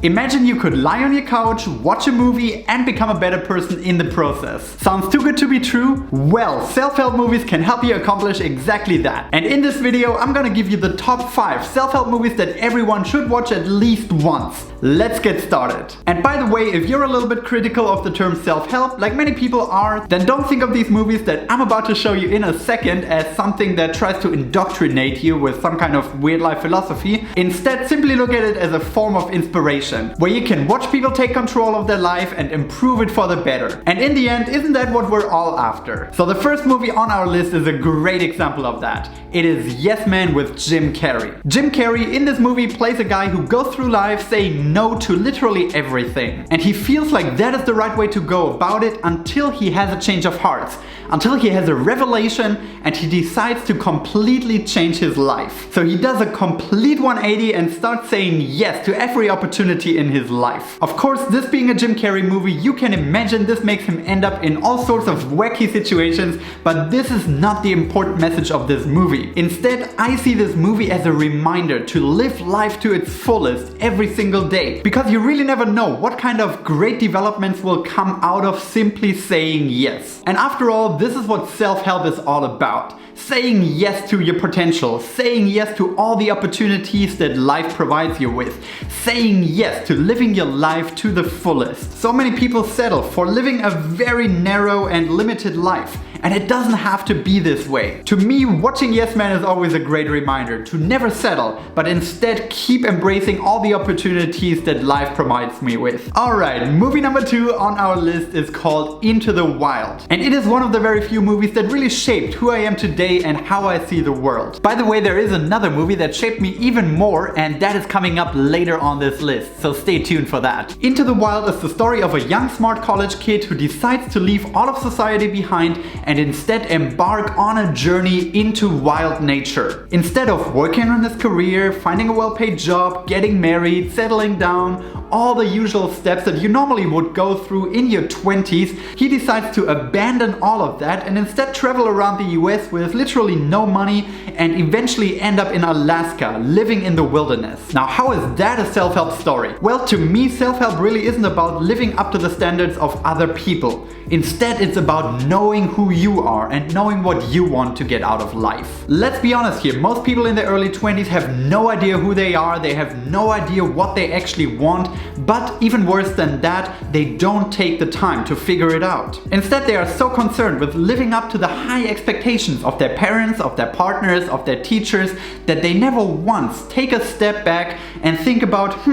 Imagine you could lie on your couch, watch a movie, and become a better person in the process. Sounds too good to be true? Well, self-help movies can help you accomplish exactly that. And in this video, I'm gonna give you the top 5 self-help movies that everyone should watch at least once. Let's get started. And by the way, if you're a little bit critical of the term self-help, like many people are, then don't think of these movies that I'm about to show you in a second as something that tries to indoctrinate you with some kind of weird life philosophy. Instead, simply look at it as a form of inspiration, where you can watch people take control of their life and improve it for the better. And in the end, isn't that what we're all after? So the first movie on our list is a great example of that. It is Yes Man with Jim Carrey. Jim Carrey in this movie plays a guy who goes through life saying no to literally everything. And he feels like that is the right way to go about it until he has a change of heart, until he has a revelation and he decides to completely change his life. So he does a complete 180 and starts saying yes to every opportunity in his life. Of course, this being a Jim Carrey movie, you can imagine this makes him end up in all sorts of wacky situations, but this is not the important message of this movie. Instead, I see this movie as a reminder to live life to its fullest every single day, because you really never know what kind of great developments will come out of simply saying yes. And after all, this is what self-help is all about. Saying yes to your potential, saying yes to all the opportunities that life provides you with, saying yes to living your life to the fullest. So many people settle for living a very narrow and limited life. And it doesn't have to be this way. To me, watching Yes Man is always a great reminder to never settle, but instead keep embracing all the opportunities that life provides me with. Alright, movie number 2 on our list is called Into the Wild. And it is one of the very few movies that really shaped who I am today and how I see the world. By the way, there is another movie that shaped me even more, and that is coming up later on this list, so stay tuned for that. Into the Wild is the story of a young smart college kid who decides to leave all of society behind and instead embark on a journey into wild nature. Instead of working on his career, finding a well-paid job, getting married, settling down, all the usual steps that you normally would go through in your 20s, he decides to abandon all of that and instead travel around the US with literally no money and eventually end up in Alaska, living in the wilderness. Now, how is that a self-help story? Well, to me, self-help really isn't about living up to the standards of other people. Instead, it's about knowing who you are and knowing what you want to get out of life. Let's be honest here, most people in their early 20s have no idea who they are, they have no idea what they actually want, but even worse than that, they don't take the time to figure it out. Instead, they are so concerned with living up to the high expectations of their parents, of their partners, of their teachers, that they never once take a step back and think about,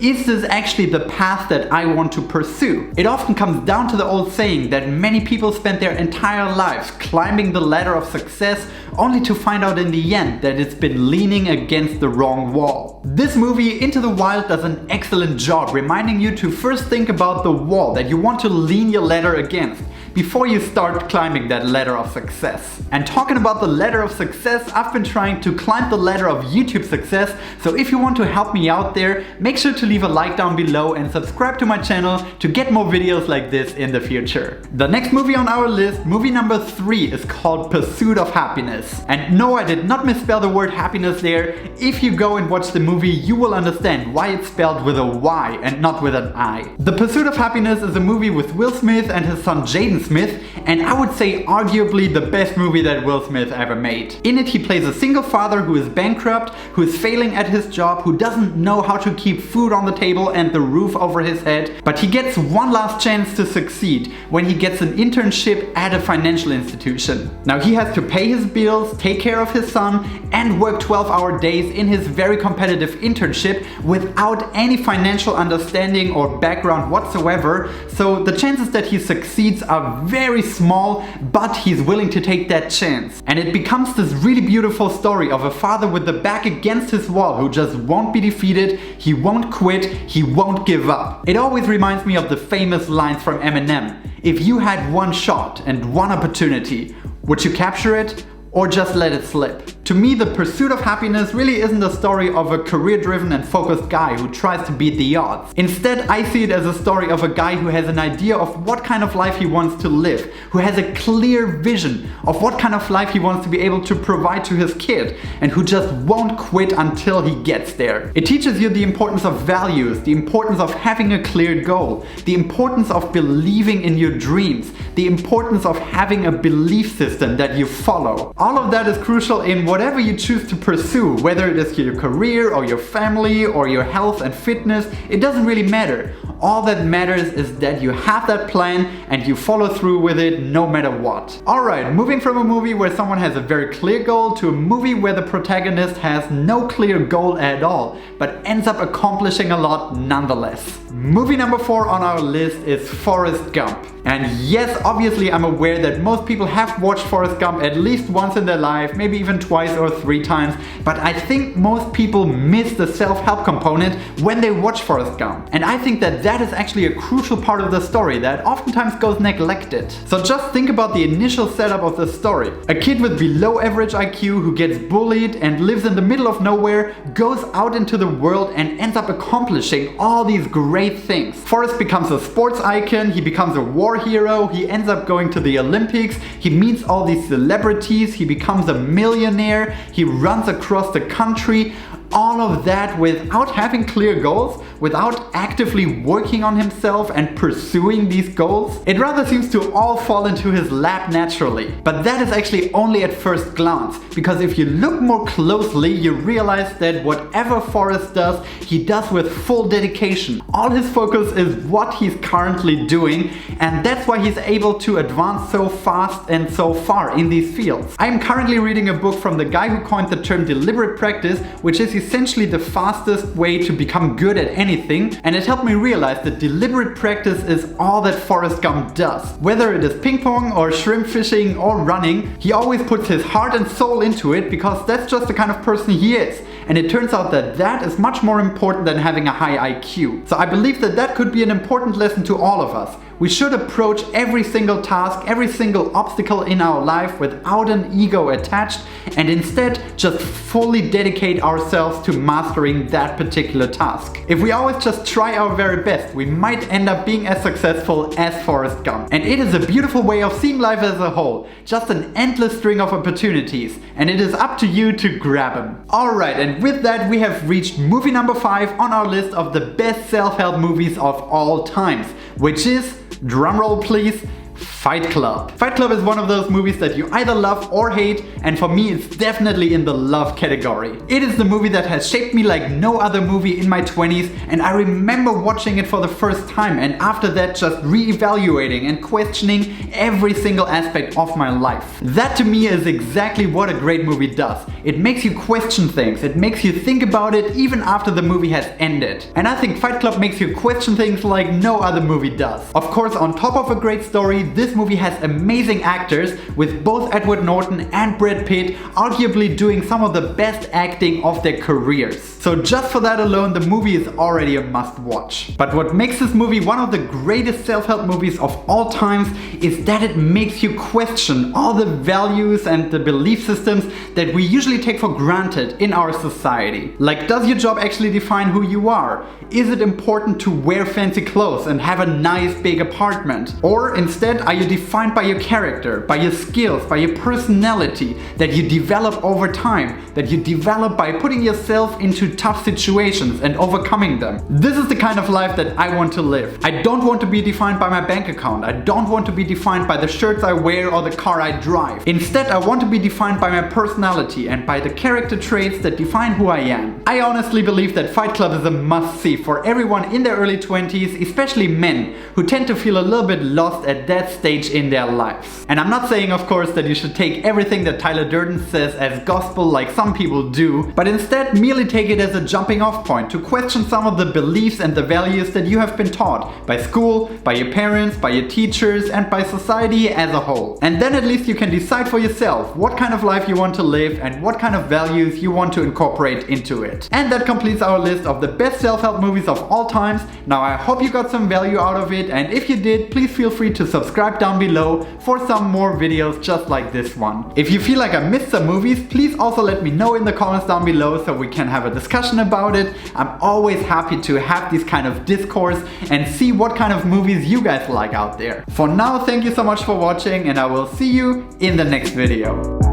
is this actually the path that I want to pursue? It often comes down to the old saying that many people spend their entire lives climbing the ladder of success only to find out in the end that it's been leaning against the wrong wall. This movie, Into the Wild, does an excellent job reminding you to first think about the wall that you want to lean your ladder against before you start climbing that ladder of success. And talking about the ladder of success, I've been trying to climb the ladder of YouTube success, so if you want to help me out there, make sure to leave a like down below and subscribe to my channel to get more videos like this in the future. The next movie on our list, movie number 3, is called Pursuit of Happiness. And no, I did not misspell the word happiness there. If you go and watch the movie, you will understand why it's spelled with a Y and not with an I. The Pursuit of Happiness is a movie with Will Smith and his son Jaden Smith, and I would say arguably the best movie that Will Smith ever made. In it, he plays a single father who is bankrupt, who is failing at his job, who doesn't know how to keep food on the table and the roof over his head, but he gets one last chance to succeed when he gets an internship at a financial institution. Now, he has to pay his bills, take care of his son, and work 12-hour days in his very competitive internship without any financial understanding or background whatsoever, so the chances that he succeeds are very small, but he's willing to take that chance. And it becomes this really beautiful story of a father with the back against his wall who just won't be defeated, he won't quit, he won't give up. It always reminds me of the famous lines from Eminem. If you had one shot and one opportunity, would you capture it or just let it slip. To me, The Pursuit of Happiness really isn't a story of a career-driven and focused guy who tries to beat the odds. Instead, I see it as a story of a guy who has an idea of what kind of life he wants to live, who has a clear vision of what kind of life he wants to be able to provide to his kid, and who just won't quit until he gets there. It teaches you the importance of values, the importance of having a clear goal, the importance of believing in your dreams, the importance of having a belief system that you follow. All of that is crucial in whatever you choose to pursue, whether it is your career or your family or your health and fitness. It doesn't really matter. All that matters is that you have that plan and you follow through with it no matter what. Alright, moving from a movie where someone has a very clear goal to a movie where the protagonist has no clear goal at all, but ends up accomplishing a lot nonetheless. Movie number 4 on our list is Forrest Gump. And yes, obviously I'm aware that most people have watched Forrest Gump at least once in their life, maybe even twice or 3 times, but I think most people miss the self-help component when they watch Forrest Gump. And I think that that is actually a crucial part of the story that oftentimes goes neglected. So just think about the initial setup of the story. A kid with below average IQ who gets bullied and lives in the middle of nowhere goes out into the world and ends up accomplishing all these great things. Forrest becomes a sports icon, he becomes a war hero, he ends up going to the Olympics, he meets all these celebrities, he becomes a millionaire, he runs across the country. All of that without having clear goals, without actively working on himself and pursuing these goals. It rather seems to all fall into his lap naturally. But that is actually only at first glance, because if you look more closely, you realize that whatever Forrest does, he does with full dedication. All his focus is what he's currently doing, and that's why he's able to advance so fast and so far in these fields. I am currently reading a book from the guy who coined the term deliberate practice, which is essentially the fastest way to become good at anything, and it helped me realize that deliberate practice is all that Forrest Gump does. Whether it is ping pong or shrimp fishing or running, he always puts his heart and soul into it because that's just the kind of person he is. And it turns out that that is much more important than having a high IQ. So I believe that that could be an important lesson to all of us. We should approach every single task, every single obstacle in our life without an ego attached, and instead just fully dedicate ourselves to mastering that particular task. If we always just try our very best, we might end up being as successful as Forrest Gump. And it is a beautiful way of seeing life as a whole, just an endless string of opportunities, and it is up to you to grab them. Alright, and with that we have reached movie number 5 on our list of the best self-help movies of all times, which is, drumroll please, Fight Club. Fight Club is one of those movies that you either love or hate, and for me it's definitely in the love category. It is the movie that has shaped me like no other movie in my 20s, and I remember watching it for the first time and after that just re-evaluating and questioning every single aspect of my life. That to me is exactly what a great movie does. It makes you question things, it makes you think about it even after the movie has ended. And I think Fight Club makes you question things like no other movie does. Of course, on top of a great story, this movie has amazing actors, with both Edward Norton and Brad Pitt arguably doing some of the best acting of their careers. So just for that alone, the movie is already a must-watch. But what makes this movie one of the greatest self-help movies of all times is that it makes you question all the values and the belief systems that we usually take for granted in our society. Like, does your job actually define who you are? Is it important to wear fancy clothes and have a nice big apartment? Or instead, are you defined by your character, by your skills, by your personality that you develop over time, that you develop by putting yourself into tough situations and overcoming them? This is the kind of life that I want to live. I don't want to be defined by my bank account. I don't want to be defined by the shirts I wear or the car I drive. Instead, I want to be defined by my personality and by the character traits that define who I am. I honestly believe that Fight Club is a must-see for everyone in their early 20s, especially men, who tend to feel a little bit lost at that stage in their lives. And I'm not saying, of course, that you should take everything that Tyler Durden says as gospel like some people do, but instead merely take it as a jumping off point to question some of the beliefs and the values that you have been taught by school, by your parents, by your teachers, and by society as a whole. And then at least you can decide for yourself what kind of life you want to live and what kind of values you want to incorporate into it. And that completes our list of the best self-help movies of all times. Now I hope you got some value out of it, and if you did, please feel free to subscribe subscribe down below for some more videos just like this one. If you feel like I missed some movies, please also let me know in the comments down below so we can have a discussion about it. I'm always happy to have these kind of discourse and see what kind of movies you guys like out there. For now, thank you so much for watching, and I will see you in the next video.